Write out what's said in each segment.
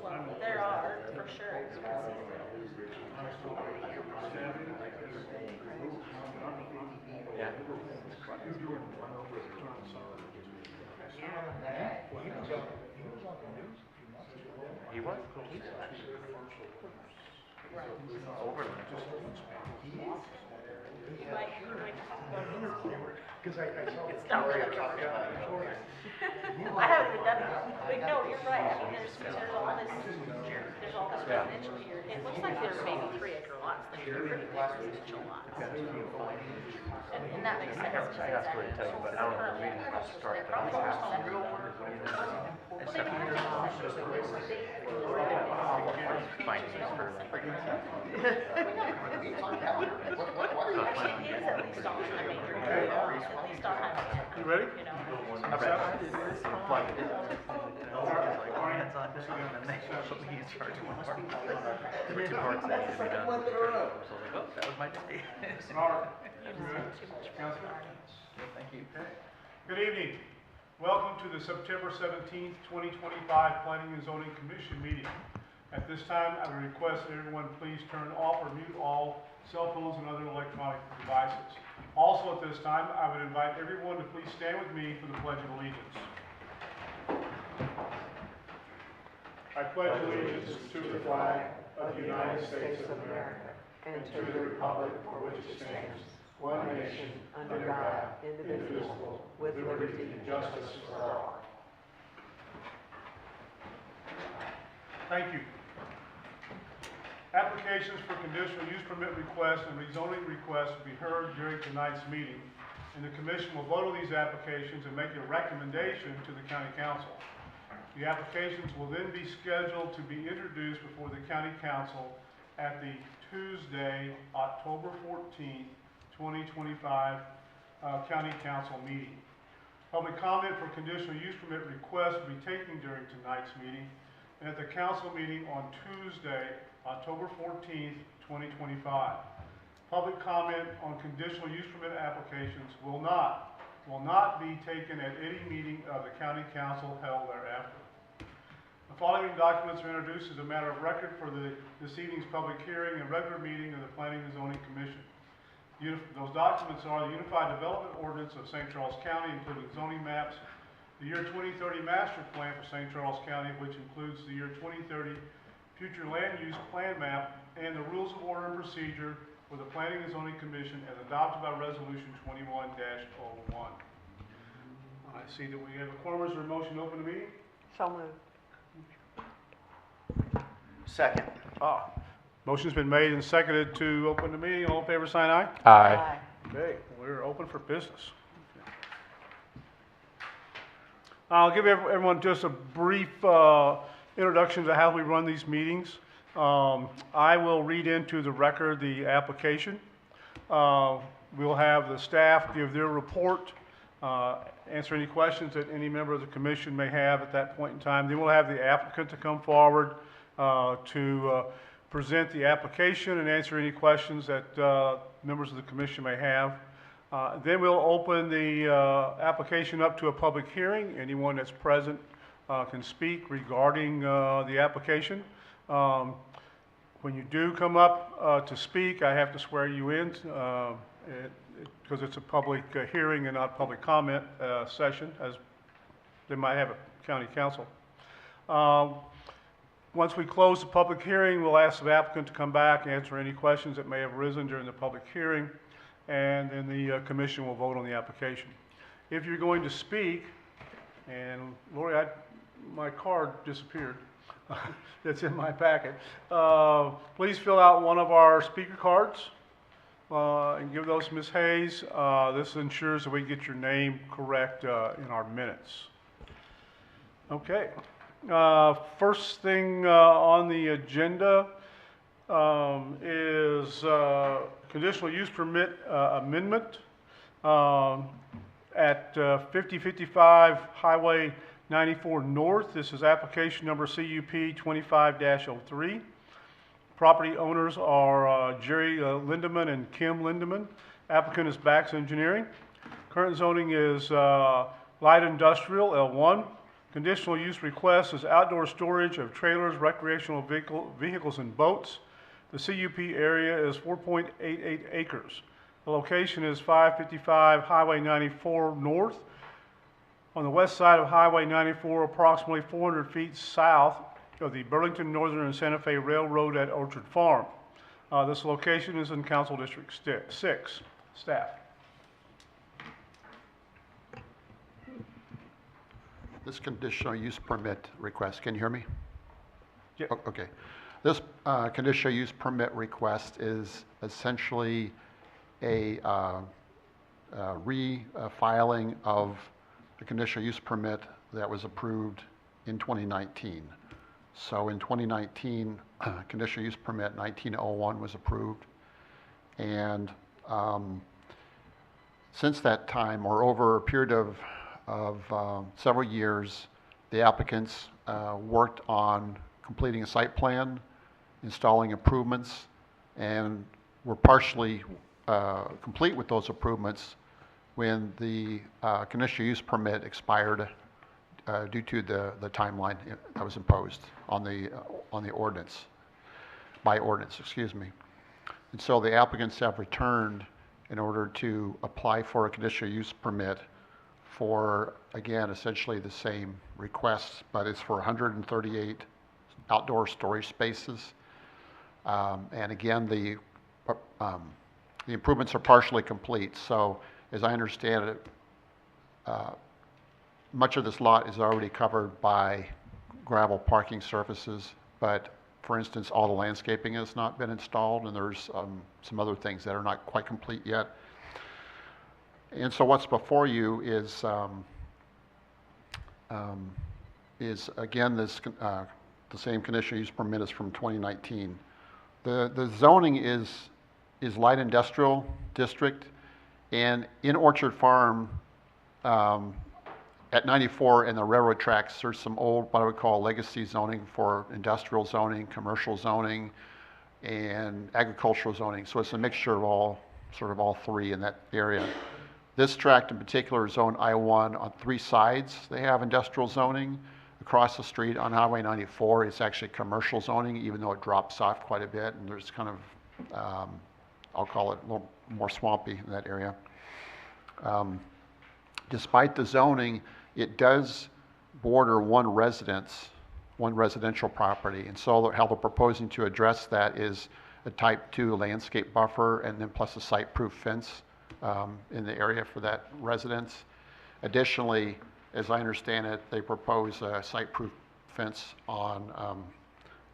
Well, there are, for sure. Yeah. He was? Overland. Because I saw It's not really talking about it. I haven't even done it. But no, you're right. I mean, there's all this residential here. It looks like they're maybe 3-acre lots. They're pretty big residential lots. And that makes sense. I have to tell you, but I don't know when to start They're the probably house. all set. Well, they don't have to Finding this for like. It is at least on, I mean, at least on Highway 10. You ready? You know? I'm set. Like, hands on this one, and then they put me in charge of one part. There were 2 parts that had to be done. So I was like, oh, that was my day. All right. Thank you. Good evening. Welcome to the September 17th, 2025 Planning and Zoning Commission meeting. At this time, I would request that everyone please turn off or mute all cell phones and other electronic devices. Also at this time, I would invite everyone to please stand with me for the Pledge of Allegiance. I pledge allegiance to the flag of the United States of America and to the republic for which it stands, one nation, under God, indivisible, with liberty and justice for all. Thank you. Applications for conditional use permit requests and rezoning requests will be heard during tonight's meeting, and the commission will vote on these applications and make a recommendation to the county council. The applications will then be scheduled to be introduced before the county council at the Tuesday, October 14th, 2025 county council meeting. Public comment for conditional use permit requests will be taken during tonight's meeting and at the council meeting on Tuesday, October 14th, 2025. Public comment on conditional use permit applications will not be taken at any meeting of the county council held thereafter. The following documents are introduced as a matter of record for this evening's public hearing and regular meeting of the Planning and Zoning Commission. Those documents are the Unified Development Ordinance of St. Charles County, including zoning maps, the year 2030 Master Plan for St. Charles County, which includes the year 2030 Future Land Use Plan Map, and the Rules of Order and Procedure for the Planning and Zoning Commission as adopted by Resolution 21-01. I see that we have a quorum. Is there a motion to open the meeting? So moved. Second. Motion's been made and seconded to open the meeting. All in favor, sign aye. Aye. Okay, we're open for business. I'll give everyone just a brief introduction to how we run these meetings. I will read into the record the application. We'll have the staff give their report, answer any questions that any member of the commission may have at that point in time. Then we'll have the applicant to come forward to present the application and answer any questions that members of the commission may have. Then we'll open the application up to a public hearing. Anyone that's present can speak regarding the application. When you do come up to speak, I have to swear you in because it's a public hearing and not public comment session, as they might have a county council. Once we close the public hearing, we'll ask the applicant to come back, answer any questions that may have arisen during the public hearing, and then the commission will vote on the application. If you're going to speak, and Lori, my card disappeared. That's in my packet. Please fill out one of our speaker cards and give those to Ms. Hayes. This ensures that we get your name correct in our minutes. Okay. First thing on the agenda is conditional use permit amendment at 5055 Highway 94 North. This is application number CUP 25-03. Property owners are Jerry Lindeman and Kim Lindeman. Applicant is Bax Engineering. Current zoning is light industrial L1. Conditional use request is outdoor storage of trailers, recreational vehicles, and boats. The CUP area is 4.88 acres. The location is 555 Highway 94 North, on the west side of Highway 94, approximately 400 feet south of the Burlington Northern and Santa Fe Railroad at Orchard Farm. This location is in Council District 6. Staff. This conditional use permit request, can you hear me? Yeah. Okay. This conditional use permit request is essentially a refiling of the conditional use permit that was approved in 2019. So in 2019, conditional use permit 1901 was approved. And since that time, or over a period of several years, the applicants worked on completing a site plan, installing improvements, and were partially complete with those improvements when the conditional use permit expired due to the timeline that was imposed on the ordinance, by ordinance, excuse me. And so the applicants have returned in order to apply for a conditional use permit for, again, essentially the same request, but it's for 138 outdoor storage spaces. And again, the improvements are partially complete. So as I understand it, much of this lot is already covered by gravel parking surfaces, but for instance, all the landscaping has not been installed, and there's some other things that are not quite complete yet. And so what's before you is again, this the same conditional use permit is from 2019. The zoning is light industrial district, and in Orchard Farm, at 94 and the railroad tracks, there's some old, what I would call legacy zoning for industrial zoning, commercial zoning, and agricultural zoning. So it's a mixture of all three in that area. This tract in particular is zone I-1 on 3 sides. They have industrial zoning. Across the street on Highway 94, it's actually commercial zoning, even though it drops off quite a bit, and there's kind of, I'll call it a little more swampy in that area. Despite the zoning, it does border one residential property, and so how they're proposing to address that is a type 2 landscape buffer, and then plus a site-proof fence in the area for that residence. Additionally, as I understand it, they propose a site-proof fence on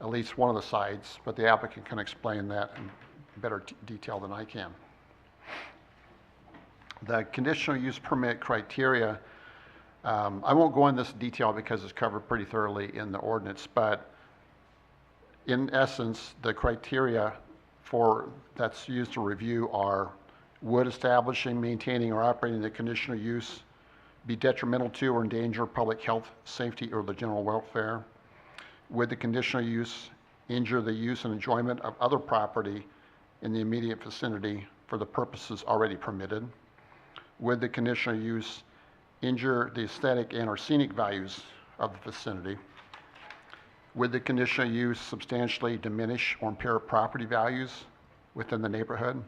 at least one of the sides, but the applicant can explain that in better detail than I can. The conditional use permit criteria, I won't go into this detail because it's covered pretty thoroughly in the ordinance, but in essence, the criteria that's used to review are: would establishing, maintaining, or operating the conditional use be detrimental to or endanger public health, safety, or the general welfare? Would the conditional use injure the use and enjoyment of other property in the immediate vicinity for the purposes already permitted? Would the conditional use injure the aesthetic and or scenic values of the vicinity? Would the conditional use substantially diminish or impair property values within the neighborhood?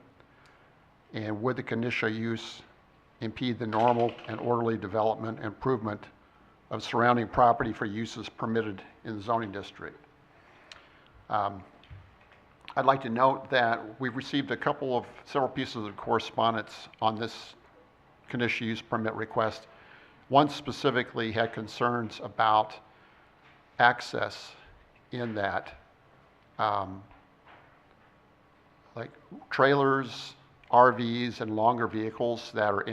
And would the conditional use impede the normal and orderly development and improvement of surrounding property for uses permitted in the zoning district? I'd like to note that we've received several pieces of correspondence on this conditional use permit request. One specifically had concerns about access in that, like trailers, RVs, and longer vehicles that are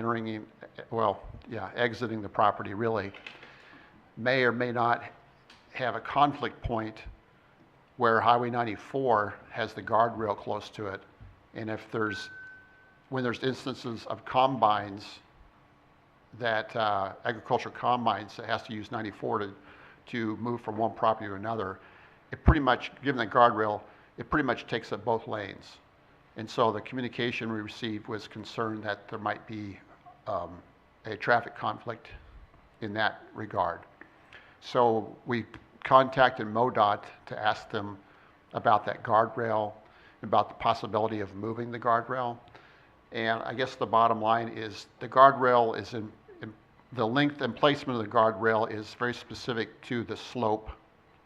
exiting the property really, may or may not have a conflict point where Highway 94 has the guardrail close to it. And when there's instances of combines that, agricultural combines that has to use 94 to move from one property to another, it pretty much, given the guardrail, it pretty much takes up both lanes. And so the communication we received was concerned that there might be a traffic conflict in that regard. So we contacted MoDOT to ask them about that guardrail, about the possibility of moving the guardrail. And I guess the bottom line is the guardrail is the length and placement of the guardrail is very specific to the slope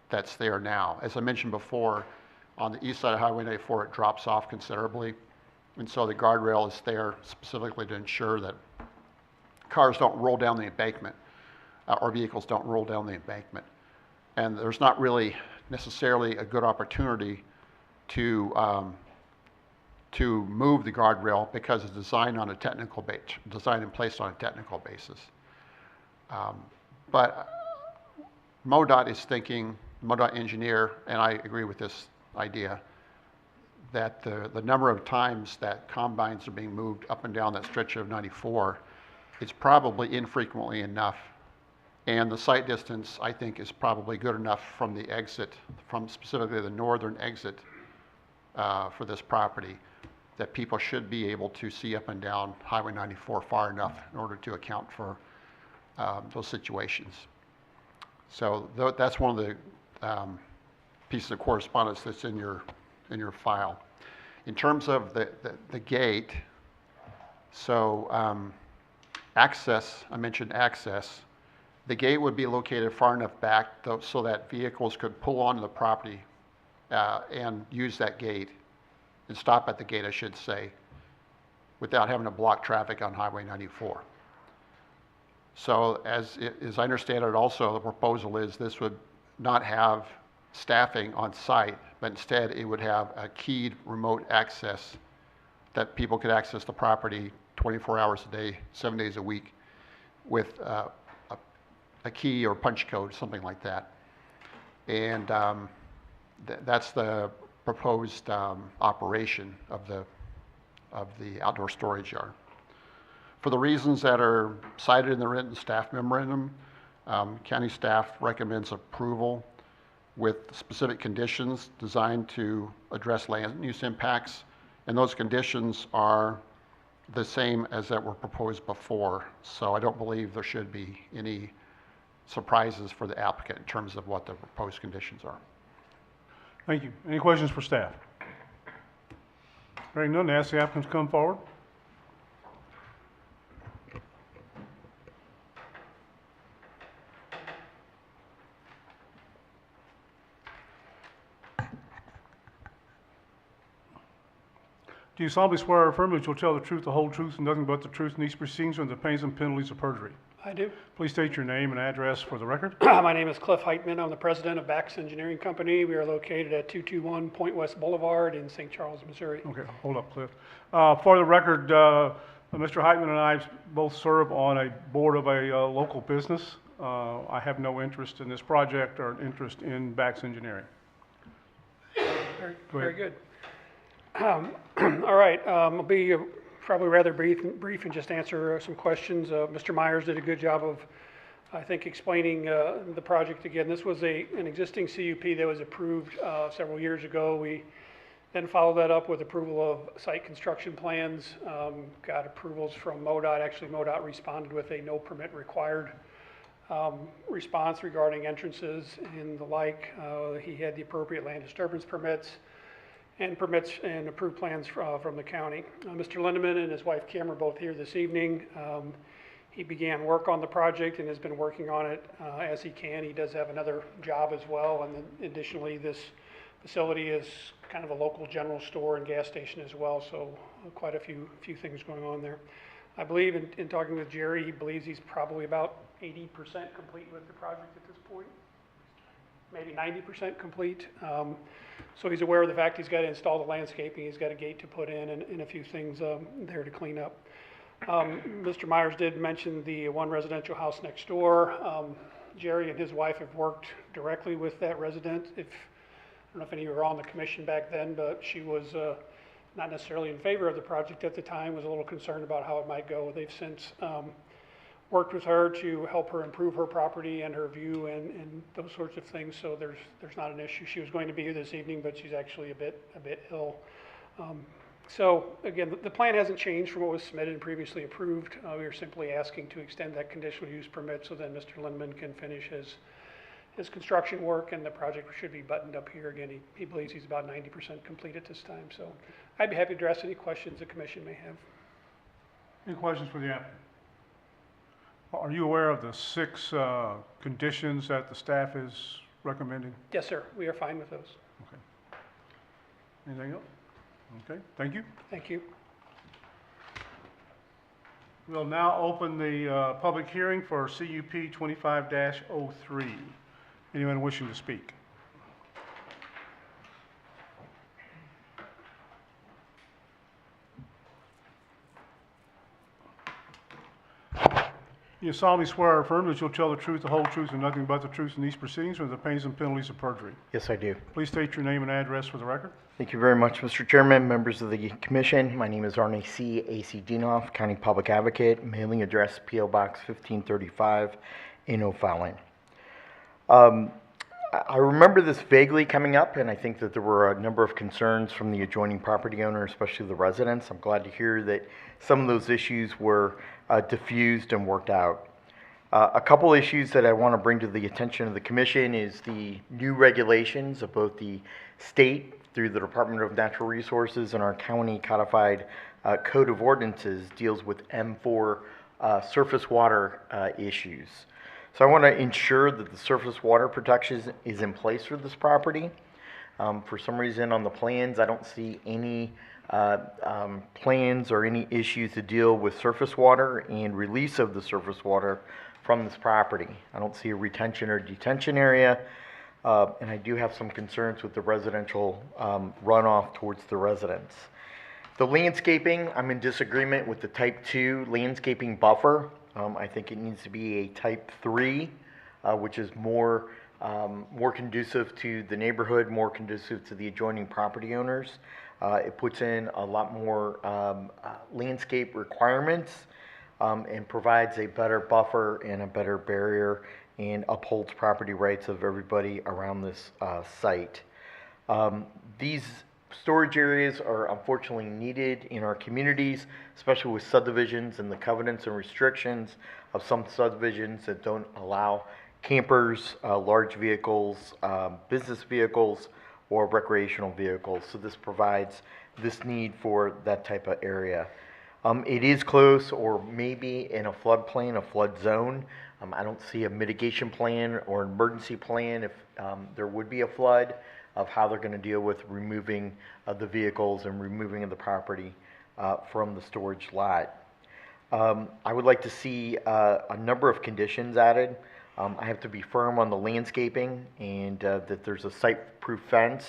that's there now. As I mentioned before, on the east side of Highway 94, it drops off considerably. And so the guardrail is there specifically to ensure that cars don't roll down the embankment or vehicles don't roll down the embankment. And there's not really necessarily a good opportunity to move the guardrail because it's designed on a technical designed and placed on a technical basis. But MoDOT is thinking, MoDOT engineer, and I agree with this idea, that the number of times that combines are being moved up and down that stretch of 94, it's probably infrequently enough. And the sight distance, I think, is probably good enough from the exit, from specifically the northern exit for this property, that people should be able to see up and down Highway 94 far enough in order to account for those situations. So that's one of the pieces of correspondence that's in your file. In terms of the gate, so access, I mentioned access. The gate would be located far enough back so that vehicles could pull onto the property and use that gate and stop at the gate, I should say, without having to block traffic on Highway 94. So as I understand it also, the proposal is this would not have staffing on site, but instead it would have a keyed remote access that people could access the property 24 hours a day, 7 days a week with a key or punch code, something like that. And that's the proposed operation of the outdoor storage yard. For the reasons that are cited in the written staff memorandum, county staff recommends approval with specific conditions designed to address land use impacts. And those conditions are the same as that were proposed before. So I don't believe there should be any surprises for the applicant in terms of what the proposed conditions are. Thank you. Any questions for staff? Hearing none, ask the applicants to come forward. Do you solemnly swear or affirm that you'll tell the truth, the whole truth, and nothing but the truth in these proceedings under the pains and penalties of perjury? I do. Please state your name and address for the record. My name is Cliff Heitman. I'm the president of Bax Engineering Company. We are located at 221 Point West Boulevard in St. Charles, Missouri. Okay, hold up, Cliff. For the record, Mr. Heitman and I both serve on a board of a local business. I have no interest in this project or interest in Bax Engineering. Very good. All right, I'll be probably rather brief and just answer some questions. Mr. Myers did a good job of, I think, explaining the project again. This was an existing CUP that was approved several years ago. We then followed that up with approval of site construction plans, got approvals from MoDOT. Actually, MoDOT responded with a no permit required response regarding entrances and the like. He had the appropriate land disturbance permits and approved plans from the county. Mr. Lindeman and his wife Kim are both here this evening. He began work on the project and has been working on it as he can. He does have another job as well, and then additionally this facility is kind of a local general store and gas station as well, so quite a few things going on there. I believe in talking with Jerry, he believes he's probably about 80% complete with the project at this point, maybe 90% complete. So he's aware of the fact he's got to install the landscaping, he's got a gate to put in, and a few things there to clean up. Mr. Myers did mention the one residential house next door. Jerry and his wife have worked directly with that resident. I don't know if any of you were on the commission back then, but she was not necessarily in favor of the project at the time, was a little concerned about how it might go. They've since worked with her to help her improve her property and her view and those sorts of things, so there's not an issue. She was going to be here this evening, but she's actually a bit ill. So again, the plan hasn't changed from what was submitted and previously approved. We are simply asking to extend that conditional use permit so then Mr. Lindman can finish his construction work, and the project should be buttoned up here. Again, he believes he's about 90% complete at this time, so I'd be happy to address any questions the commission may have. Any questions for the applicant? Are you aware of the 6 conditions that the staff is recommending? Yes, sir, we are fine with those. Anything else? Okay, thank you. Thank you. We'll now open the public hearing for CUP 25-03. Anyone wishing to speak? You solemnly swear or affirm that you'll tell the truth, the whole truth, and nothing but the truth in these proceedings with the pains and penalties of perjury. Yes, I do. Please state your name and address for the record. Thank you very much, Mr. Chairman, members of the commission. My name is Arne C. A.C. Dienoff, County Public Advocate, mailing address P.O. Box 1535 in O'Fallon. I remember this vaguely coming up, and I think that there were a number of concerns from the adjoining property owner, especially the residents. I'm glad to hear that some of those issues were diffused and worked out. A couple issues that I want to bring to the attention of the commission is the new regulations of both the state through the Department of Natural Resources and our county codified code of ordinances deals with M4 surface water issues. So I want to ensure that the surface water protection is in place for this property. For some reason on the plans, I don't see any plans or any issues to deal with surface water and release of the surface water from this property. I don't see a retention or detention area, and I do have some concerns with the residential runoff towards the residents. The landscaping, I'm in disagreement with the type 2 landscaping buffer. I think it needs to be a type 3, which is more conducive to the neighborhood, more conducive to the adjoining property owners. It puts in a lot more landscape requirements and provides a better buffer and a better barrier and upholds property rights of everybody around this site. These storage areas are unfortunately needed in our communities, especially with subdivisions and the covenants and restrictions of some subdivisions that don't allow campers, large vehicles, business vehicles, or recreational vehicles. So this provides this need for that type of area. It is close or maybe in a floodplain, a flood zone. I don't see a mitigation plan or emergency plan if there would be a flood of how they're going to deal with removing the vehicles and removing of the property from the storage lot. I would like to see a number of conditions added. I have to be firm on the landscaping and that there's a site-proof fence,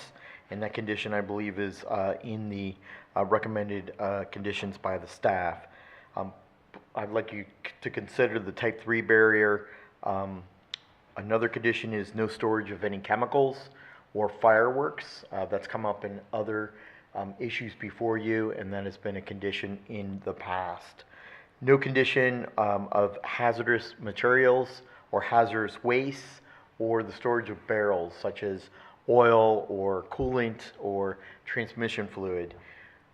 and that condition I believe is in the recommended conditions by the staff. I'd like you to consider the type 3 barrier. Another condition is no storage of any chemicals or fireworks. That's come up in other issues before you, and that has been a condition in the past. No condition of hazardous materials or hazardous wastes or the storage of barrels such as oil or coolant or transmission fluid.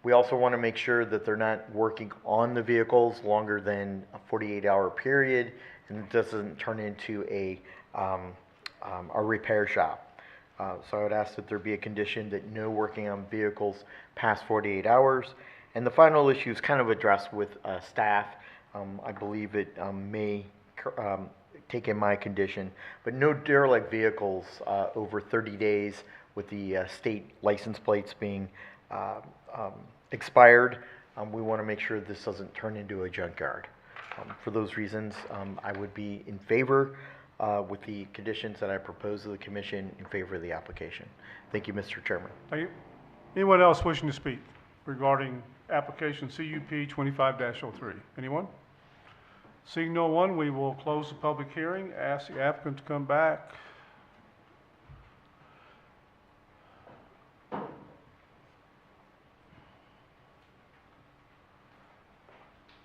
We also want to make sure that they're not working on the vehicles longer than a 48-hour period, and it doesn't turn into a repair shop. So I would ask that there be a condition that no working on vehicles past 48 hours. And the final issue is kind of addressed with staff. I believe it may take in my condition, but no derelict vehicles over 30 days with the state license plates being expired. We want to make sure this doesn't turn into a junkyard. For those reasons, I would be in favor with the conditions that I propose to the commission in favor of the application. Thank you, Mr. Chairman. Thank you. Anyone else wishing to speak regarding application CUP 25-03? Anyone? Seeing no one, we will close the public hearing, ask the applicant to come back.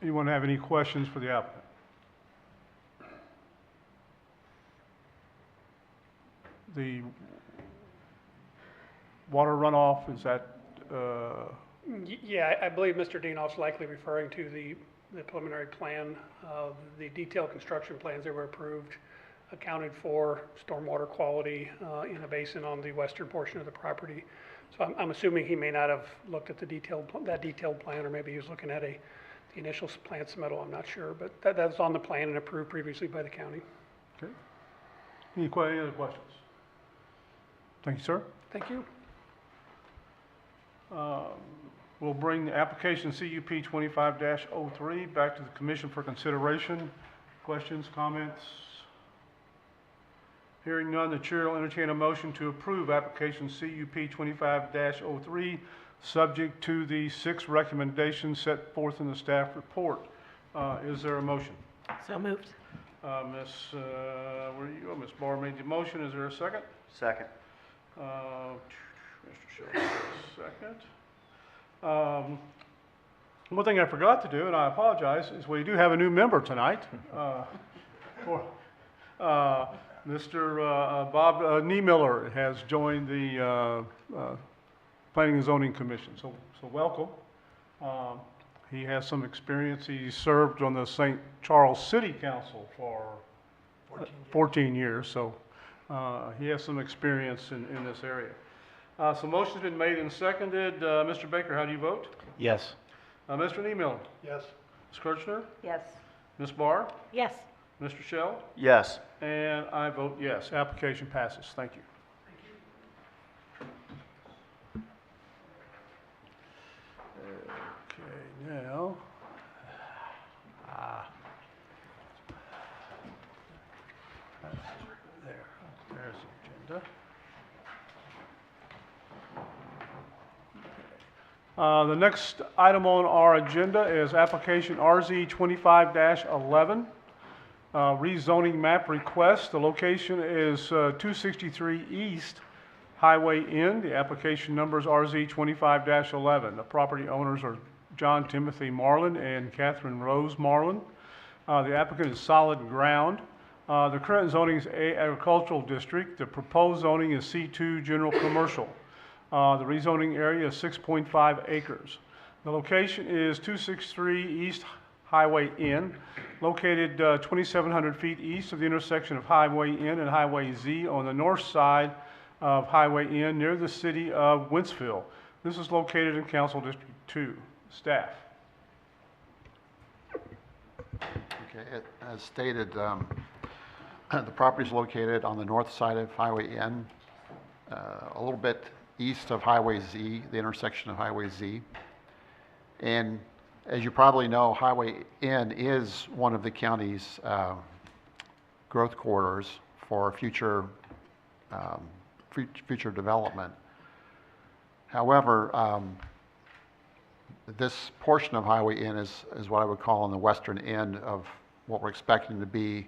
Anyone have any questions for the applicant? The water runoff, is that, Yeah, I believe Mr. Dienoff's likely referring to the preliminary plan, the detailed construction plans that were approved accounted for stormwater quality in a basin on the western portion of the property. So I'm assuming he may not have looked at the that detailed plan, or maybe he was looking at the initial plan submittal, I'm not sure, but that's on the plan and approved previously by the county. Okay. Any other questions? Thank you, sir. Thank you. We'll bring the application CUP 25-03 back to the commission for consideration. Questions, comments? Hearing none, the chair will entertain a motion to approve application CUP 25-03, subject to the 6 recommendations set forth in the staff report. Is there a motion? So moved. Where are you? Oh, Ms. Barr made the motion. Is there a second? Second. Mr. Schultz, second. One thing I forgot to do, and I apologize, is we do have a new member tonight. Mr. Bob Niemiller has joined the Planning and Zoning Commission, so welcome. He has some experience. He served on the St. Charles City Council for 14 years, so he has some experience in this area. So motion's been made and seconded. Mr. Baker, how do you vote? Yes. Mr. Niemiller? Yes. Ms. Kirchner? Yes. Ms. Barr? Yes. Mr. Shell? Yes. And I vote yes. Application passes. Thank you. Okay, now. There's the agenda. The next item on our agenda is application RZ 25-11, rezoning map request. The location is 263 East Highway N. The application number is RZ 25-11. The property owners are John Timothy Marlin and Catherine Rose Marlin. The applicant is Solid Ground. The current zoning is agricultural district. The proposed zoning is C2 general commercial. The rezoning area is 6.5 acres. The location is 263 East Highway N, located 2,700 feet east of the intersection of Highway N and Highway Z on the north side of Highway N near the city of Wentzville. This is located in Council District 2. Staff. Okay, as stated, the property is located on the north side of Highway N, a little bit east of Highway Z, the intersection of Highway Z. And as you probably know, Highway N is one of the county's growth corridors for future development. However, this portion of Highway N is what I would call on the western end of what we're expecting to be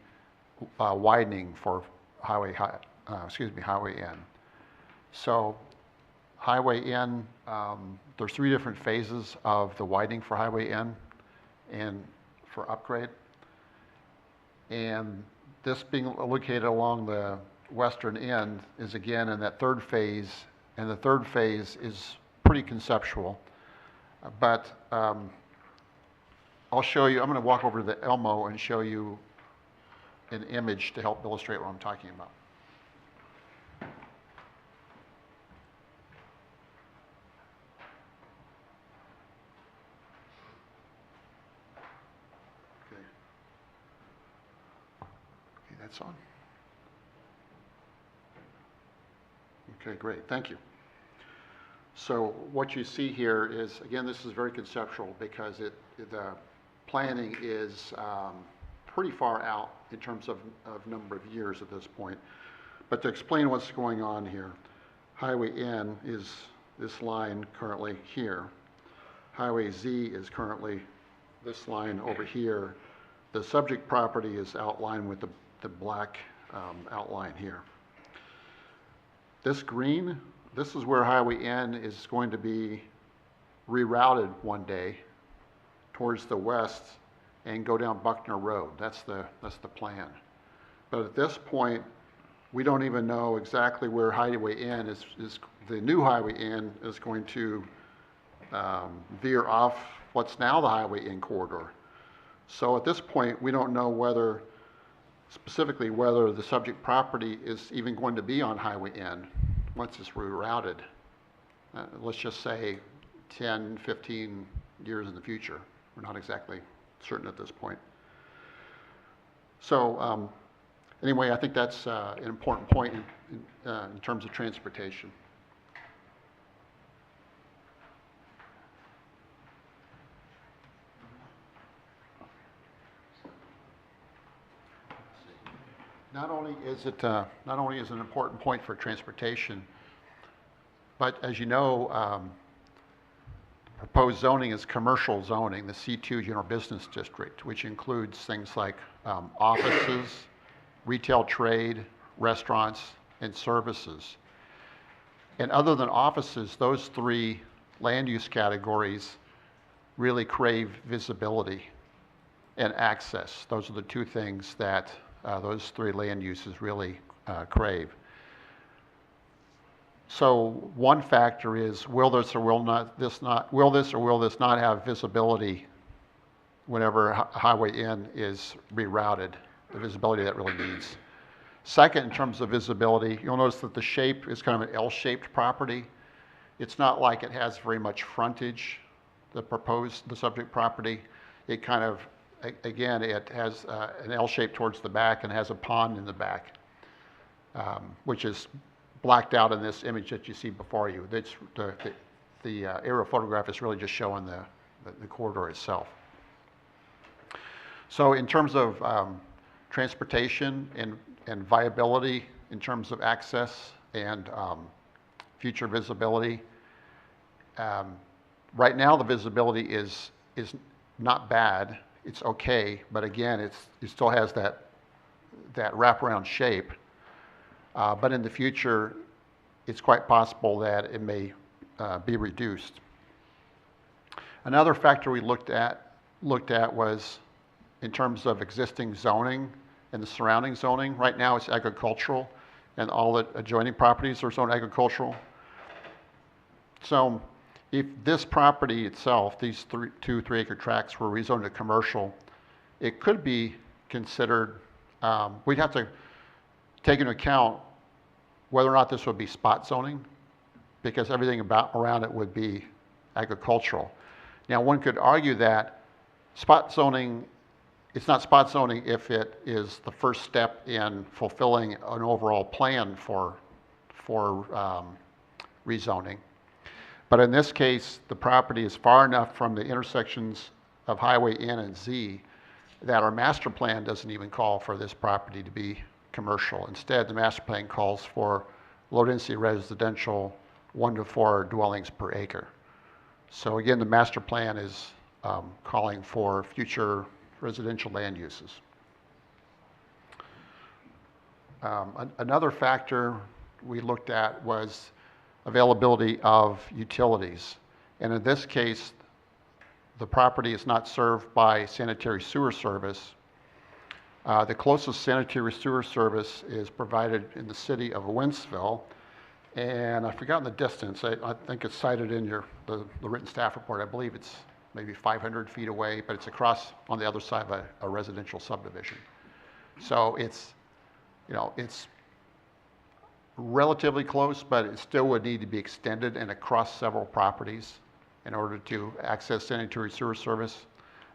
widening for Highway N. So Highway N, there's 3 different phases of the widening for Highway N and for upgrade. And this being located along the western end is again in that 3rd phase, and the 3rd phase is pretty conceptual. But I'll show you, I'm going to walk over to the Elmo and show you an image to help illustrate what I'm talking about. Okay, that's on. Okay, great, thank you. So what you see here is, again, this is very conceptual because the planning is pretty far out in terms of number of years at this point. But to explain what's going on here, Highway N is this line currently here. Highway Z is currently this line over here. The subject property is outlined with the black outline here. This green, this is where Highway N is going to be rerouted one day towards the west and go down Buckner Road. That's the plan. But at this point, we don't even know exactly where Highway N is the new Highway N is going to veer off what's now the Highway N corridor. So at this point, we don't know whether specifically whether the subject property is even going to be on Highway N once it's rerouted. Let's just say 10, 15 years in the future. We're not exactly certain at this point. So anyway, I think that's an important point in terms of transportation. Not only is it an important point for transportation, but as you know, proposed zoning is commercial zoning, the C2 General Business District, which includes things like offices, retail trade, restaurants, and services. And other than offices, those three land use categories really crave visibility and access. Those are the two things that those three land uses really crave. So one factor is, will this or will this not have visibility whenever Highway N is rerouted, the visibility that really needs. Second, in terms of visibility, you'll notice that the shape is kind of an L-shaped property. It's not like it has very much frontage, the subject property. It kind of, again, it has an L shape towards the back and has a pond in the back, which is blacked out in this image that you see before you. That's the aerial photograph is really just showing the corridor itself. So in terms of transportation and viability, in terms of access and future visibility, right now the visibility is not bad. It's okay, but again, it still has that wraparound shape. But in the future, it's quite possible that it may be reduced. Another factor we looked at was in terms of existing zoning and the surrounding zoning. Right now, it's agricultural, and all the adjoining properties are zoned agricultural. So if this property itself, these 2 3-acre tracts were rezoned to commercial, it could be considered, we'd have to take into account whether or not this would be spot zoning, because everything around it would be agricultural. Now, one could argue that spot zoning, it's not spot zoning if it is the first step in fulfilling an overall plan for rezoning. But in this case, the property is far enough from the intersections of Highway N and Z that our master plan doesn't even call for this property to be commercial. Instead, the master plan calls for low-density residential 1 to 4 dwellings per acre. So again, the master plan is calling for future residential land uses. Another factor we looked at was availability of utilities. And in this case, the property is not served by sanitary sewer service. The closest sanitary sewer service is provided in the city of Wentzville, and I've forgotten the distance. I think it's cited in the written staff report. I believe it's maybe 500 feet away, but it's across on the other side of a residential subdivision. So it's relatively close, but it still would need to be extended and across several properties in order to access sanitary sewer service.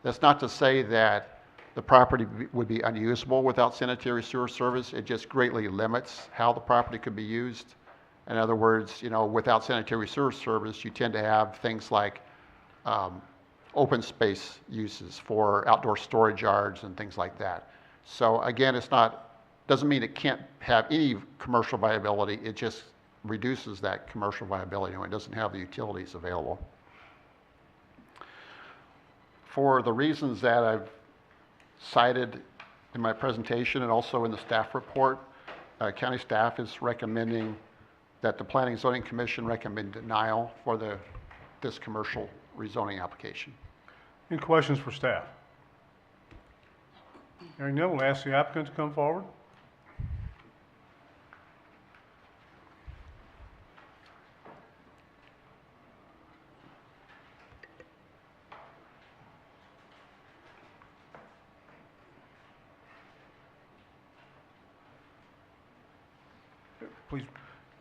That's not to say that the property would be unusable without sanitary sewer service. It just greatly limits how the property could be used. In other words, without sanitary sewer service, you tend to have things like open space uses for outdoor storage yards and things like that. So again, doesn't mean it can't have any commercial viability. It just reduces that commercial viability when it doesn't have the utilities available. For the reasons that I've cited in my presentation and also in the staff report, county staff is recommending that the Planning and Zoning Commission recommend denial for this commercial rezoning application. Any questions for staff? Hearing none, we'll ask the applicant to come forward. Please,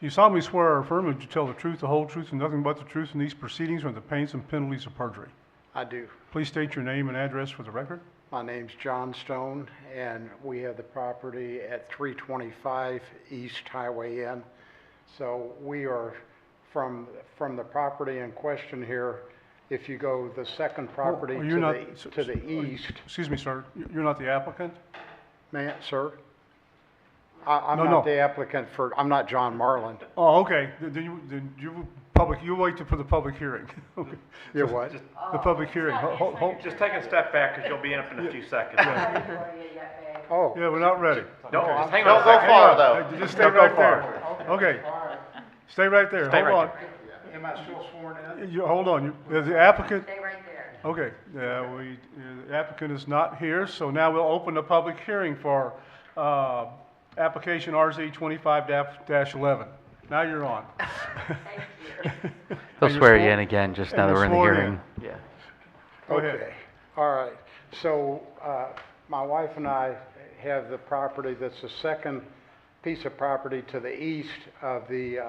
you solemnly swear or affirm that you tell the truth, the whole truth, and nothing but the truth in these proceedings or the pains and penalties of perjury. I do. Please state your name and address for the record. My name's John Stone, and we have the property at 325 East Highway N. So we are from the property in question here. If you go the second property Oh, you're not- to the east, Excuse me, sir, you're not the applicant? sir? I'm No, not no. the applicant I'm not John Marlin. Oh, okay, then you wait for the public hearing. Okay. You're what? The public hearing, hold, Just take a step back, because you'll be up in a few seconds. Oh, yeah, we're not ready. No, Okay. just hang on a Don't go second. far, though. Hey, just stay Don't go right far. there. Okay. Stay right there, Stay hold on. right am I still sworn in? Hold on, the applicant, Stay right there. okay, the applicant is not here, so now we'll open the public hearing for, application RZ 25-11. Now you're on. They'll And you're swear you sworn- in again, just and now that you're we're in the sworn in. hearing. Yeah. Go ahead. Okay, all right. So, my wife and I have the property that's the second piece of property to the east of the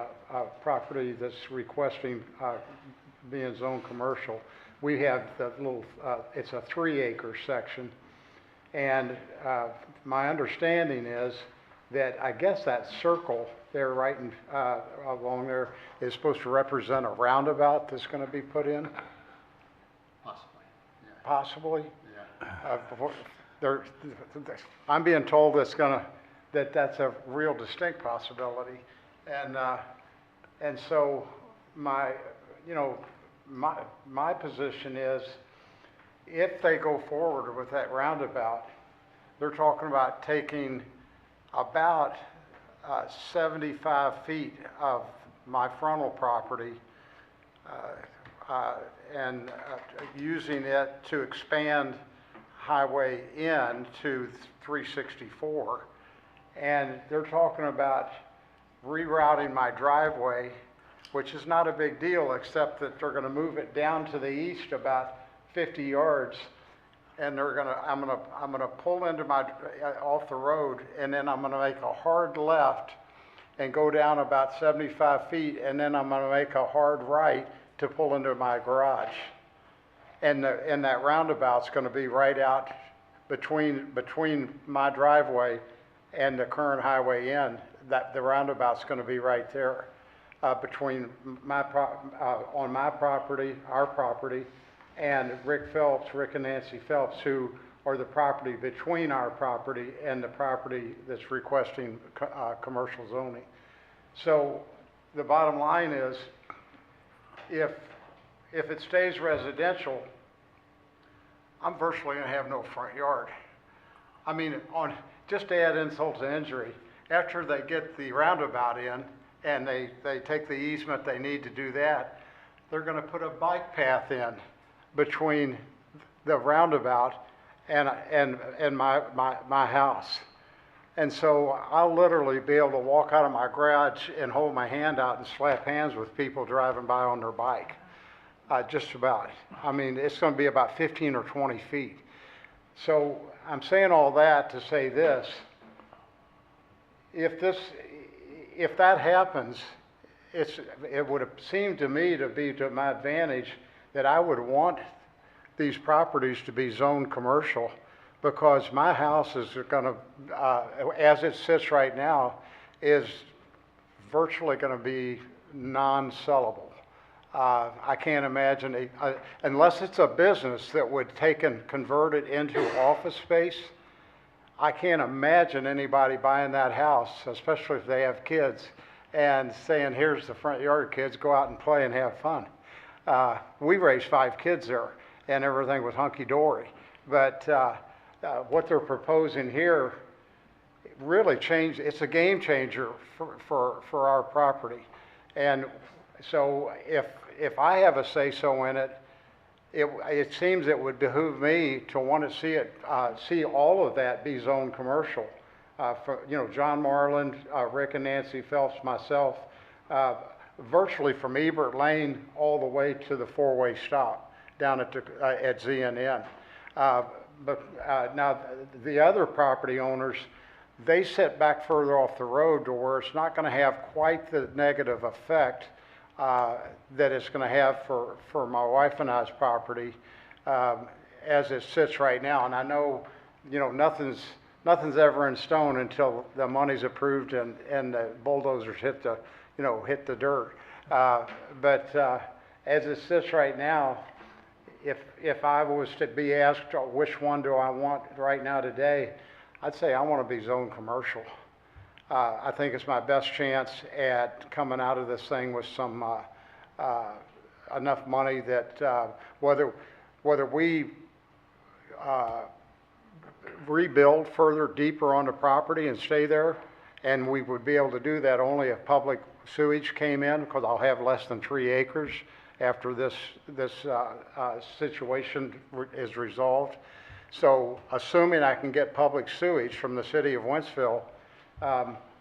property that's requesting being zone commercial. We have the little, it's a 3-acre section. And my understanding is that I guess that circle there right in, along there is supposed to represent a roundabout that's going to be put in? Possibly? I'm being told that's a real distinct possibility. And so my position is, if they go forward with that roundabout, they're talking about taking about 75 feet of my frontal property and using it to expand Highway N to 364. And they're talking about rerouting my driveway, which is not a big deal, except that they're gonna move it down to the east about 50 yards. And I'm gonna pull into off the road, and then I'm gonna make a hard left and go down about 75 feet, and then I'm gonna make a hard right to pull into my garage. And that roundabout's gonna be right out between my driveway and the current Highway N. The roundabout's gonna be right there, between on my property, our property, and Rick and Nancy Phelps, who are the property between our property and the property that's requesting commercial zoning. So the bottom line is, if it stays residential, I'm virtually gonna have no front yard. I mean, just to add insult to injury, after they get the roundabout in and they take the easement they need to do that, they're gonna put a bike path in between the roundabout and my house. And so I'll literally be able to walk out of my garage and hold my hand out and slap hands with people driving by on their bike. Just about. I mean, it's gonna be about 15 or 20 feet. So I'm saying all that to say this: if that happens, it would have seemed to me to be to my advantage that I would want these properties to be zoned commercial, because my house is gonna, as it sits right now, is virtually gonna be non-sellable. I can't imagine, unless it's a business that would take and convert it into office space, I can't imagine anybody buying that house, especially if they have kids, and saying, here's the front yard, kids, go out and play and have fun. We raised 5 kids there, and everything was hunky-dory. But what they're proposing here really it's a game changer for our property. And so if I have a say-so in it, it seems it would behoove me to want to see all of that be zoned commercial. John Marlin, Rick and Nancy Phelps, myself, virtually from Ebert Lane all the way to the 4-way stop down at ZNN. But now the other property owners, they sit back further off the road to where it's not gonna have quite the negative effect that it's gonna have for my wife and I's property as it sits right now. And I know, you know, nothing's ever in stone until the money's approved and the bulldozers hit the dirt. But as it sits right now, if I was to be asked which one do I want right now today, I'd say I want to be zone commercial. I think it's my best chance at coming out of this thing with some enough money that whether we rebuild further deeper on the property and stay there, and we would be able to do that only if public sewage came in, because I'll have less than 3 acres after this situation is resolved. So assuming I can get public sewage from the city of Wentzville,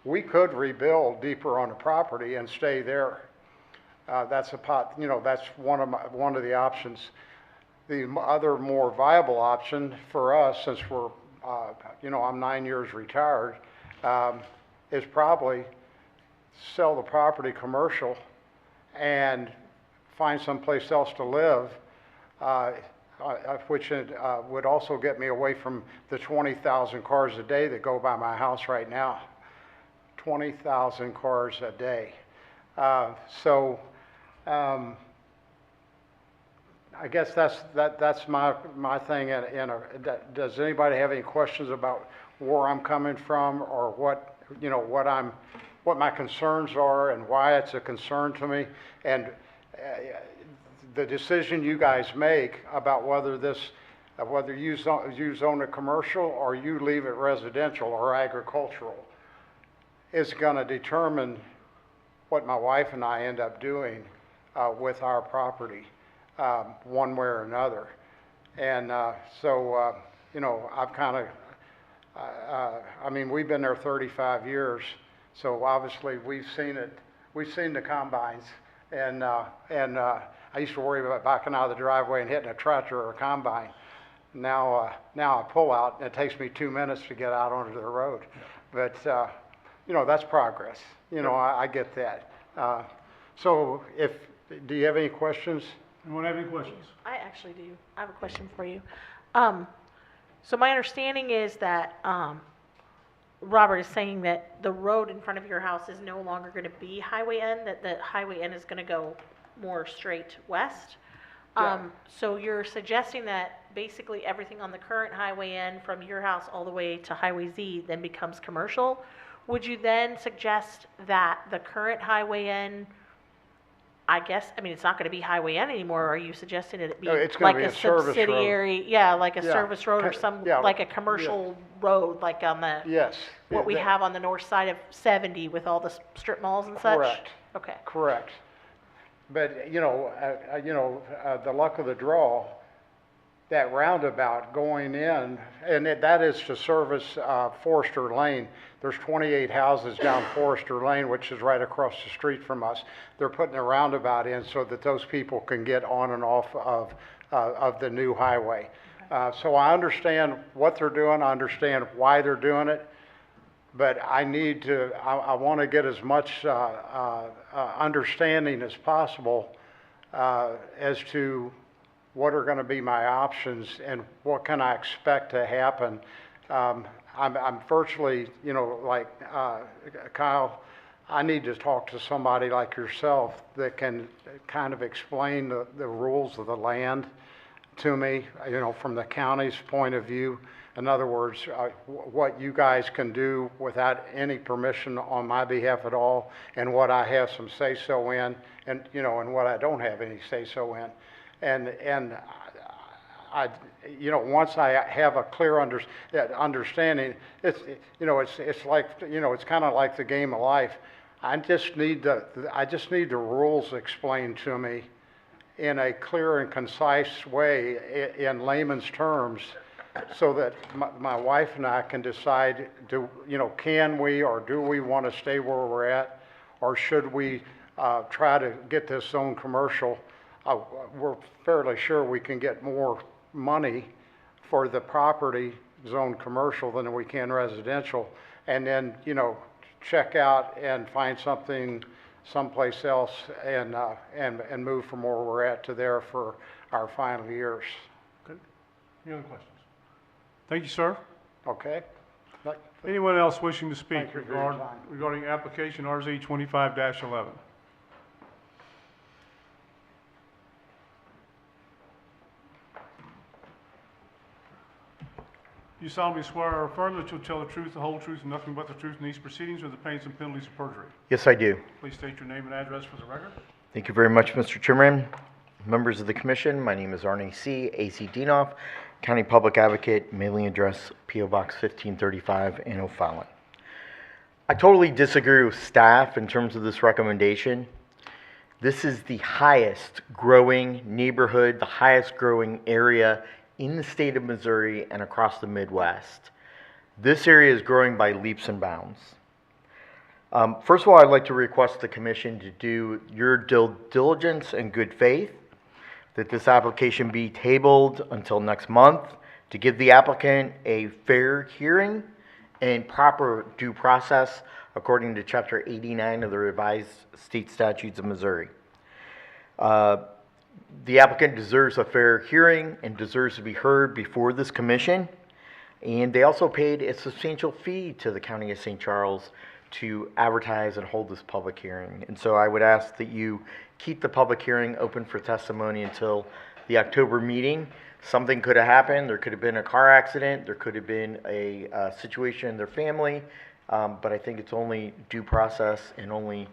we could rebuild deeper on the property and stay there. That's that's one of the options. The other more viable option for us, since we're, I'm 9 years retired, is probably sell the property commercial and find someplace else to live, which would also get me away from the 20,000 cars a day that go by my house right now. 20,000 cars a day. I guess that's my thing. Does anybody have any questions about where I'm coming from, or what my concerns are and why it's a concern to me? And the decision you guys make about whether you zone it commercial or you leave it residential or agricultural is going to determine what my wife and I end up doing with our property, one way or another. And I've kind of, we've been there 35 years, so obviously we've seen the combines, and I used to worry about backing out of the driveway and hitting a tractor or a combine. Now I pull out, and it takes me 2 minutes to get out onto the road. But that's progress. I get that. So do you have any questions? Anyone have any questions? I actually do. I have a question for you. So my understanding is that Robert is saying that the road in front of your house is no longer going to be Highway N, that the Highway N is going to go more straight west. Yeah. So you're suggesting that basically everything on the current Highway N from your house all the way to Highway Z then becomes commercial? Would you then suggest that the current Highway N, it's not going to be Highway N anymore? Are you suggesting that it be No, it's gonna like be a service road. subsidiary, yeah, like a Yeah. service road or some, Yeah. like a commercial road, like on the, Yes. what we have on the north side of 70 with all the strip malls and such? Correct. Okay. Correct. But, the luck of the draw, that roundabout going in, and that is to service Forester Lane. There's 28 houses down Forester Lane, which is right across the street from us. They're putting a roundabout in so that those people can get on and off of the new highway. So I understand what they're doing, I understand why they're doing it, but I want to get as much understanding as possible as to what are going to be my options and what can I expect to happen. I'm virtually, like Kyle, I need to talk to somebody like yourself that can kind of explain the rules of the land to me, from the county's point of view. In other words, what you guys can do without any permission on my behalf at all, and what I have some say-so in, and what I don't have any say-so in. And I, once I have a clear understanding, it's like, it's kind of like the game of life. I just need the rules explained to me in a clear and concise way, in layman's terms, so that my wife and I can decide, can we or do we want to stay where we're at, or should we try to get this zone commercial? We're fairly sure we can get more money for the property zone commercial than we can residential. and then, you know, check out and find something someplace else and move from where we're at to there for our final years. Good. Any other questions? Thank you, sir. Okay? Anyone else wishing to speak Thank you for your time. regarding application RZ 25-11? You solemnly swear or affirm that you'll tell the truth, the whole truth, and nothing but the truth in these proceedings or the pains and penalties of perjury. Yes, I do. Please state your name and address for the record. Thank you very much, Mr. Chairman. Members of the commission, my name is Arnie C. A.C. Dienoff, County Public Advocate, mailing address P.O. Box 1535 in O'Fallon. I totally disagree with staff in terms of this recommendation. This is the highest growing neighborhood, the highest growing area in the state of Missouri and across the Midwest. This area is growing by leaps and bounds. First of all, I'd like to request the commission to do your due diligence and good faith, that this application be tabled until next month to give the applicant a fair hearing and proper due process according to Chapter 89 of the Revised State Statutes of Missouri. The applicant deserves a fair hearing and deserves to be heard before this commission. And they also paid a substantial fee to the County of St. Charles to advertise and hold this public hearing. And so I would ask that you keep the public hearing open for testimony until the October meeting. Something could have happened. There could have been a car accident. There could have been a situation in their family. But I think it's only due process and only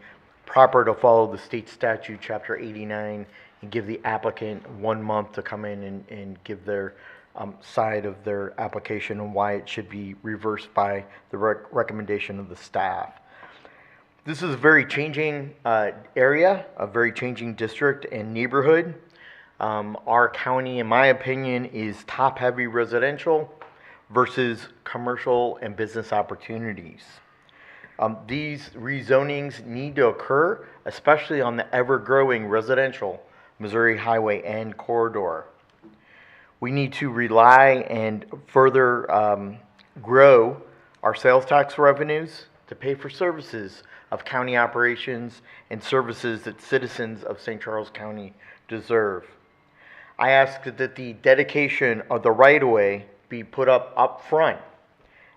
proper to follow the state statute, Chapter 89, and give the applicant 1 month to come in and give their side of their application and why it should be reversed by the recommendation of the staff. This is a very changing area, a very changing district and neighborhood. Our county, in my opinion, is top-heavy residential versus commercial and business opportunities. These rezonings need to occur, especially on the ever-growing residential Missouri Highway N corridor. We need to rely and further grow our sales tax revenues to pay for services of county operations and services that citizens of St. Charles County deserve. I ask that the dedication of the right-of-way be put up front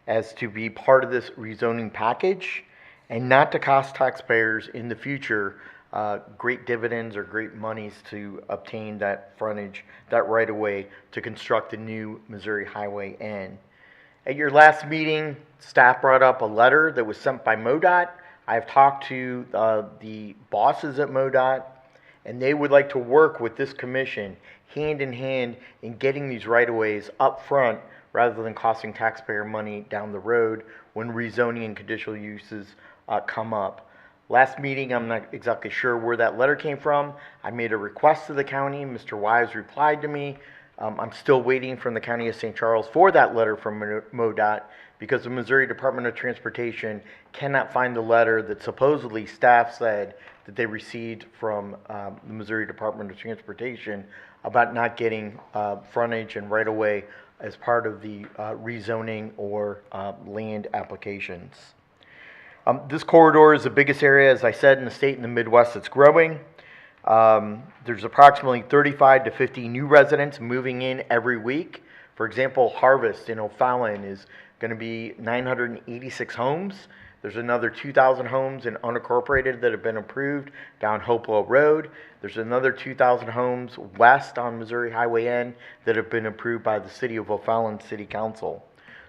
as to be part of this rezoning package and not to cost taxpayers in the future great dividends or great monies to obtain that frontage, that right-of-way to construct the new Missouri Highway N. At your last meeting, staff brought up a letter that was sent by MoDOT. I've talked to the bosses at MoDOT, and they would like to work with this commission hand in hand in getting these right-of-ways up front rather than costing taxpayer money down the road when rezoning and conditional uses come up. Last meeting, I'm not exactly sure where that letter came from. I made a request to the county. Mr. Wise replied to me. I'm still waiting from the County of St. Charles for that letter from MoDOT because the Missouri Department of Transportation cannot find the letter that supposedly staff said that they received from the Missouri Department of Transportation about not getting frontage and right-of-way as part of the rezoning or land applications. This corridor is the biggest area, as I said, in the state and the Midwest that's growing. There's approximately 35 to 50 new residents moving in every week. For example, Harvest in O'Fallon is going to be 986 homes. There's another 2,000 homes in unincorporated that have been approved down Hopewell Road. There's another 2,000 homes west on Missouri Highway N that have been approved by the City of O'Fallon City Council.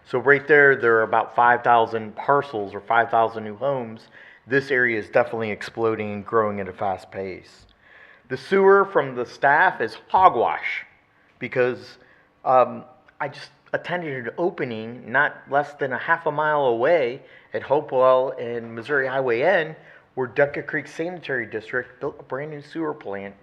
So right there are about 5,000 parcels or 5,000 new homes. This area is definitely exploding and growing at a fast pace. The sewer from the staff is hogwash because I just attended an opening not less than a half a mile away at Hopewell and Missouri Highway N where Duckett Creek Sanitary District built a brand new sewer plant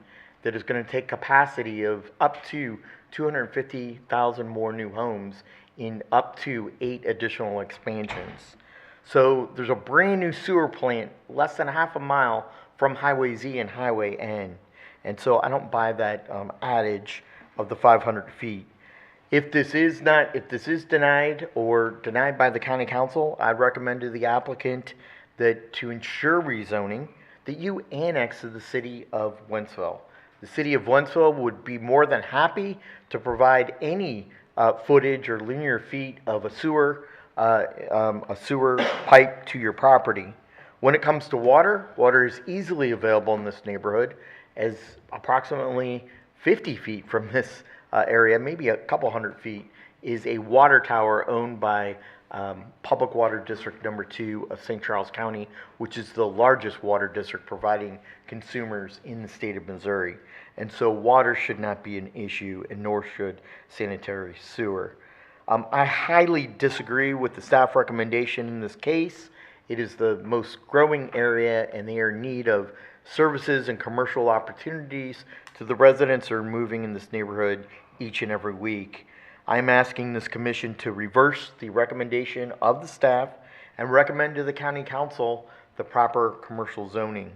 that is going to take capacity of up to 250,000 more new homes in up to 8 additional expansions. So there's a brand new sewer plant less than a half a mile from Highway Z and Highway N. And so I don't buy that adage of the 500 feet. If this is denied or denied by the county council, I'd recommend to the applicant that to ensure rezoning, that you annex to the city of Wentzville. The city of Wentzville would be more than happy to provide any footage or linear feet of a sewer pipe to your property. When it comes to water, water is easily available in this neighborhood, as approximately 50 feet from this area, maybe a couple hundred feet, is a water tower owned by Public Water District Number 2 of St. Charles County, which is the largest water district providing consumers in the state of Missouri. And so water should not be an issue, and nor should sanitary sewer. I highly disagree with the staff recommendation in this case. It is the most growing area, and they are in need of services and commercial opportunities to the residents who are moving in this neighborhood each and every week. I'm asking this commission to reverse the recommendation of the staff and recommend to the county council the proper commercial zoning.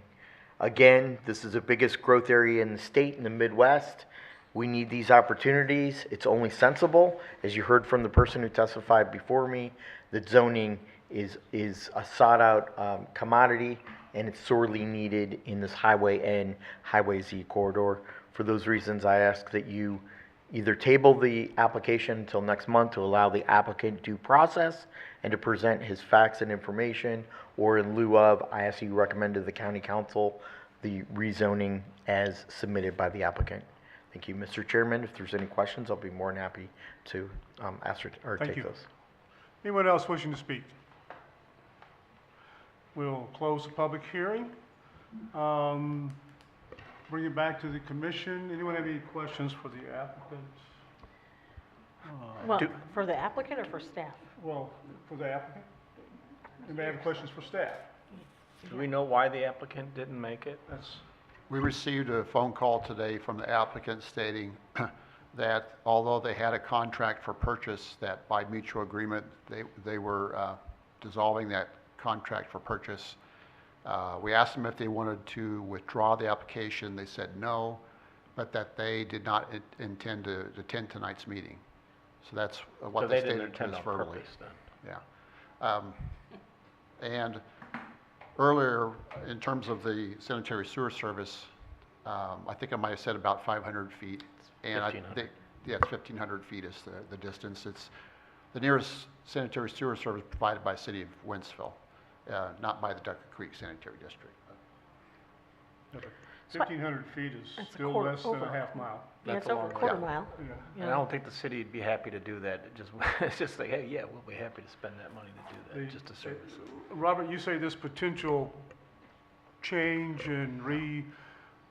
Again, this is the biggest growth area in the state, in the Midwest. We need these opportunities. It's only sensible, as you heard from the person who testified before me, that zoning is a sought-out commodity, and it's sorely needed in this Highway N, Highway Z corridor. For those reasons, I ask that you either table the application until next month to allow the applicant due process and to present his facts and information, or in lieu of, I ask you recommend to the county council the rezoning as submitted by the applicant. Thank you, Mr. Chairman. If there's any questions, I'll be more than happy to answer or Thank take you. those. Anyone else wishing to speak? We'll close the public hearing. Bring it back to the commission. Anyone have any questions for the applicants? Well, for the applicant or for staff? Well, for the applicant? Anybody have questions for staff? Do we know why the applicant didn't make it? That's, We received a phone call today from the applicant stating that although they had a contract for purchase, that by mutual agreement, they were dissolving that contract for purchase. We asked them if they wanted to withdraw the application. They said no, but that they did not intend to attend tonight's meeting. So that's what So they they didn't stated to attend us on verbally. purpose then? Yeah. And earlier, in terms of the sanitary sewer service, I think I might have said about 500 feet. And 1,500. Yeah, it's 1,500 feet is the distance. It's the nearest sanitary sewer service provided by the city of Wentzville, not by the Duck Creek Sanitary District. 1,500 feet is That's a still quarter- less than a over. half mile. Yeah, That's it's a over a long quarter way. mile. Yeah. And I don't think the city'd be happy to do that. It just, it's just like, hey, yeah, we'll be happy to spend that money to do that, just to service it. Robert, you say this potential change and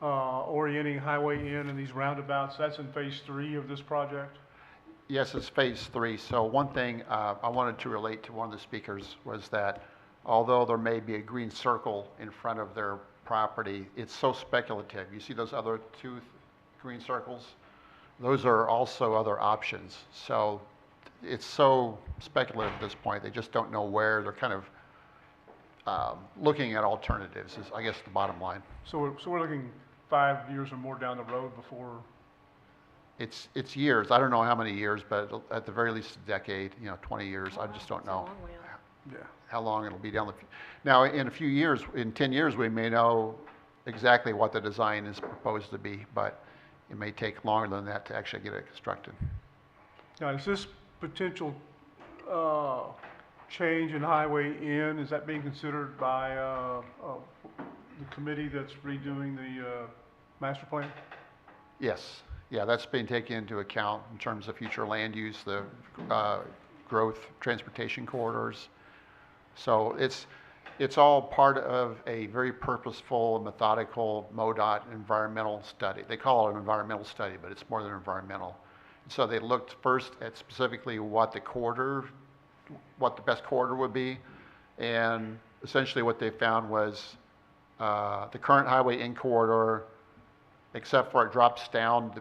orienting Highway N and these roundabouts, that's in phase 3 of this project? Yes, it's phase 3. So one thing I wanted to relate to one of the speakers was that although there may be a green circle in front of their property, it's so speculative. You see those other two green circles? Those are also other options. So it's so speculative at this point. They just don't know where. They're kind of looking at alternatives is, I guess, the bottom line. So we're looking 5 years or more down the road before, It's years. I don't know how many years, but at the very least a decade, 20 years. I just don't It's a know long way off. yeah. how long it'll be down the. Now, in a few years, in 10 years, we may know exactly what the design is proposed to be, but it may take longer than that to actually get it constructed. Now, is this potential change in Highway N, is that being considered by the committee that's redoing the master plan? Yes, yeah, that's being taken into account in terms of future land use, the growth, transportation corridors. So it's all part of a very purposeful and methodical MoDOT environmental study. They call it an environmental study, but it's more than environmental. So they looked first at specifically what the best corridor would be, and essentially what they found was the current Highway N corridor, except for it drops down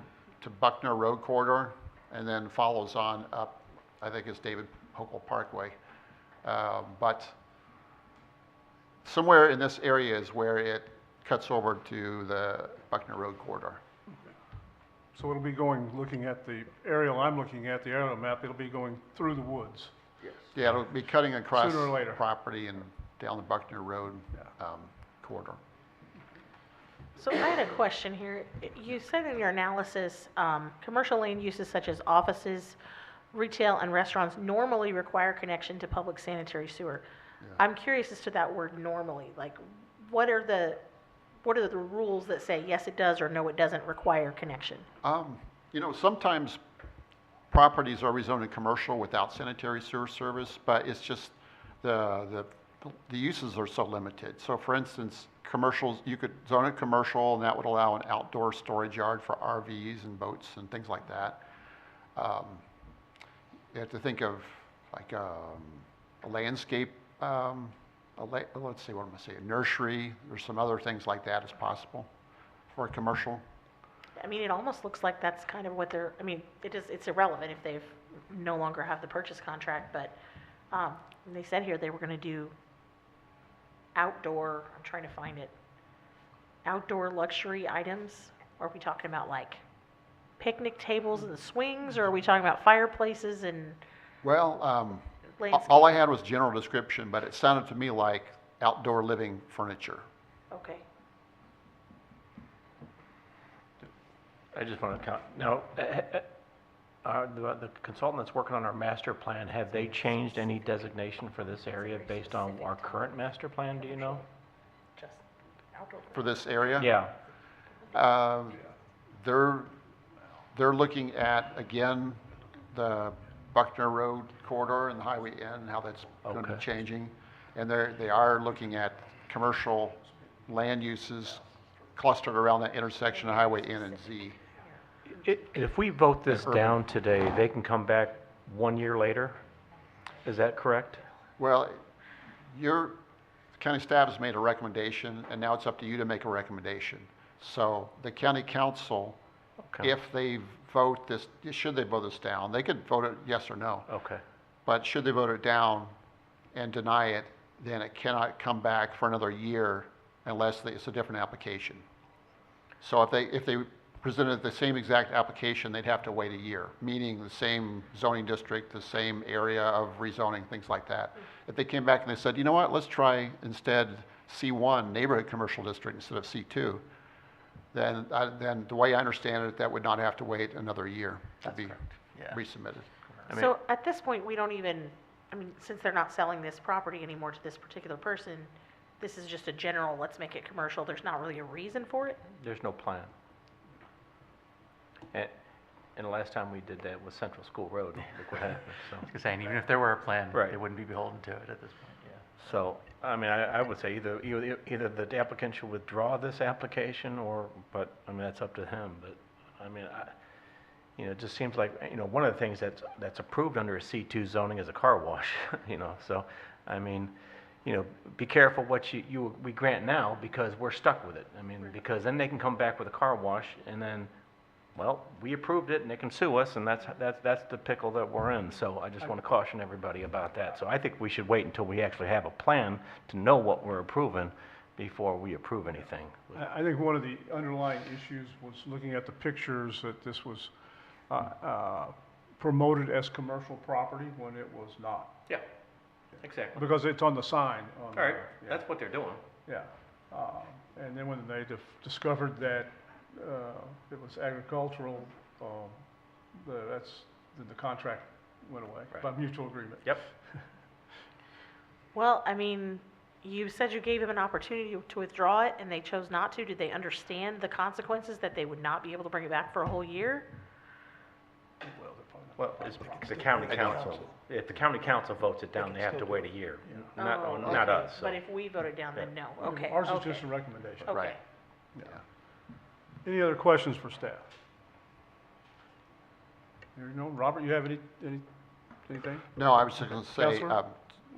to Buckner Road corridor, and then follows on up, I think it's David Hochul Parkway. But somewhere in this area is where it cuts over to the Buckner Road corridor. So it'll be going, looking at the aerial I'm looking at, the aerial map, it'll be going through the woods. Yeah, it'll be cutting across Sooner or later. property and down the Buckner Road corridor. So I had a question here. You said in your analysis, commercial land uses such as offices, retail, and restaurants normally require connection to public sanitary sewer. I'm curious as to that word normally, like, what are the rules that say, yes, it does, or no, it doesn't require connection? You know, sometimes properties are rezoned in commercial without sanitary sewer service, but it's just the uses are so limited. So for instance, commercials, you could zone it commercial, and that would allow an outdoor storage yard for RVs and boats and things like that. You have to think of like a landscape, let's see, what am I saying, a nursery, there's some other things like that as possible for a commercial. I mean, it almost looks like that's kind of what they're, I mean, it's irrelevant if they've no longer have the purchase contract, but, they said here they were gonna do outdoor, I'm trying to find it, outdoor luxury items. Are we talking about like picnic tables and swings, or are we talking about fireplaces and Well, landscape? all I had was general description, but it sounded to me like outdoor living furniture. Okay. I just want to count, now, the consultant that's working on our master plan, have they changed any designation for this area based on our current master plan, do you know? Just outdoor. For this area? Yeah, They're looking at, again, the Buckner Road corridor and the Highway N, how that's going to be Okay. changing. And they are looking at commercial land uses clustered around that intersection of Highway N and Z. If we vote this Urban. down today, they can come back 1 year later? Is that correct? Well, your county staff has made a recommendation, and now it's up to you to make a recommendation. So the county council, Okay. if they vote this, should they vote this down, they could vote it yes or no. Okay, But should they vote it down and deny it, then it cannot come back for another year unless it's a different application. So if they presented the same exact application, they'd have to wait a year, meaning the same zoning district, the same area of rezoning, things like that. If they came back and they said, you know what, let's try instead C1, neighborhood commercial district, instead of C2, then the way I understand it, that would not have to wait another year to be resubmitted. I mean- So at this point, we don't even, I mean, since they're not selling this property anymore to this particular person, this is just a general, let's make it commercial, there's not really a reason for it? there's no plan. And the last time we did that was Central School Road, look what happened, so. I was saying, even if there were a plan, Right. they wouldn't be beholden to it at this point, yeah. So, I mean, I would say either the applicant should withdraw this application but, I mean, that's up to him, but, I mean, it just seems like, one of the things that's approved under a C2 zoning is a car wash, so, I mean, be careful what we grant now because we're stuck with it. I mean, because then they can come back with a car wash and then, well, we approved it and they can sue us and that's the pickle that we're in. So I just want to caution everybody about that. So I think we should wait until we actually have a plan to know what we're approving before we approve anything. I think one of the underlying issues was looking at the pictures that this was promoted as commercial property when it was not, Yeah, exactly. because it's on the sign. All right, that's what they're doing. Yeah. And then when they discovered that it was agricultural, the contract went away Right. by mutual agreement. Yep. Well, I mean, you said you gave them an opportunity to withdraw it and they chose not to. Did they understand the consequences that they would not be able to bring it back for a whole year? Well, it's the county council. If the county council votes it down, they have to wait a year, not okay. us. so. But if we voted down, then no, okay, Ours is okay, just a recommendation. okay. Yeah. Any other questions for staff? Hearing none. Robert, you have anything? No, I was just going to say, Counselor?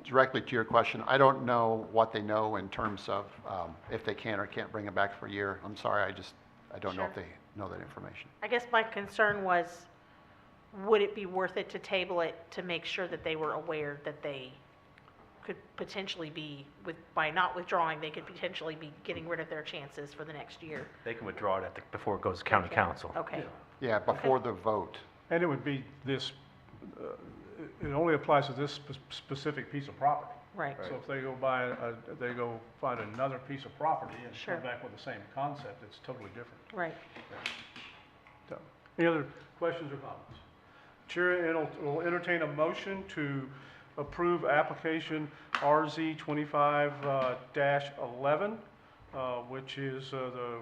directly to your question, I don't know what they know in terms of if they can or can't bring it back for a year. I'm sorry, I don't know if Sure. they know that information. I guess my concern was, would it be worth it to table it to make sure that they were aware that they could potentially be, by not withdrawing, they could potentially be getting rid of their chances for the next year. They can withdraw it before it goes to county council. Okay, Yeah, before the vote. And it would be this, it only applies to this specific piece of property. right. So if they go they go find another piece of property and Sure. come back with the same concept, it's totally different. Right. So, any other questions or comments? Chair will entertain a motion to approve application RZ 25-11, which is the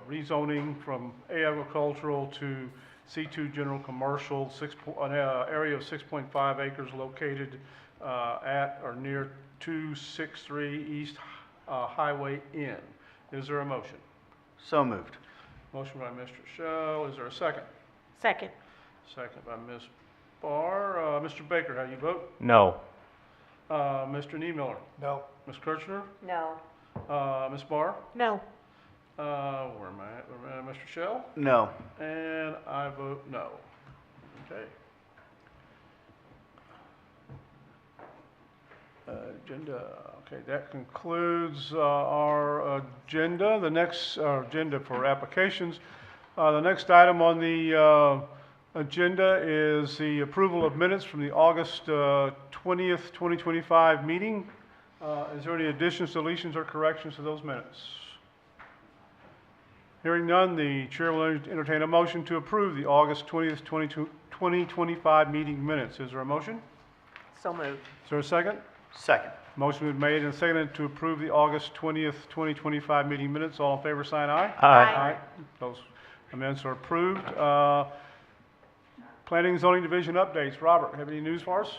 rezoning from agricultural to C2 general commercial, an area of 6.5 acres located at or near 263 East Highway Inn. Is there a motion? So moved. Motion by Mr. Shell. Is there a second? Second, Second by Ms. Barr. Mr. Baker, how do you vote? No. Mr. Niemiller? No. Ms. Kirchner? no. Ms. Barr? No. Where am I at? Mr. Shell? No. And I vote no. Okay. Agenda, okay, that concludes our agenda. The next, agenda for applications. The next item on the agenda is the approval of minutes from the August 20th, 2025 meeting. Is there any additions, deletions, or corrections to those minutes? Hearing none, the chair will entertain a motion to approve the August 20th, 2025 meeting minutes. Is there a motion? So moved. Is there a second? Second. Motion been made and seconded to approve the August 20th, 2025 meeting minutes. All in favor, sign aye. Aye. Those amendments are approved. Planning and Zoning Division updates. Robert, have any news for us?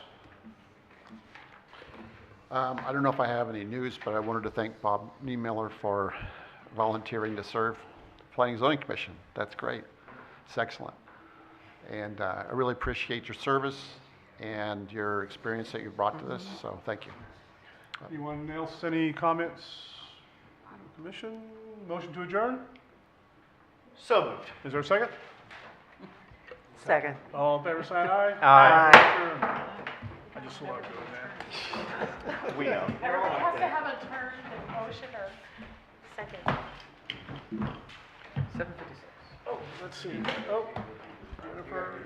I don't know if I have any news, but I wanted to thank Bob Niemiller for volunteering to serve the Planning and Zoning Commission. That's great. It's excellent. And I really appreciate your service and your experience that you brought to this, so thank you. Anyone else, any comments? Commission, motion to adjourn? So moved. Is there a second? Second. All in favor, sign aye. Aye. I just love doing that. We know. Everybody has to have a turn, motion, or second. 7:56. Oh, let's see. Oh, Jennifer.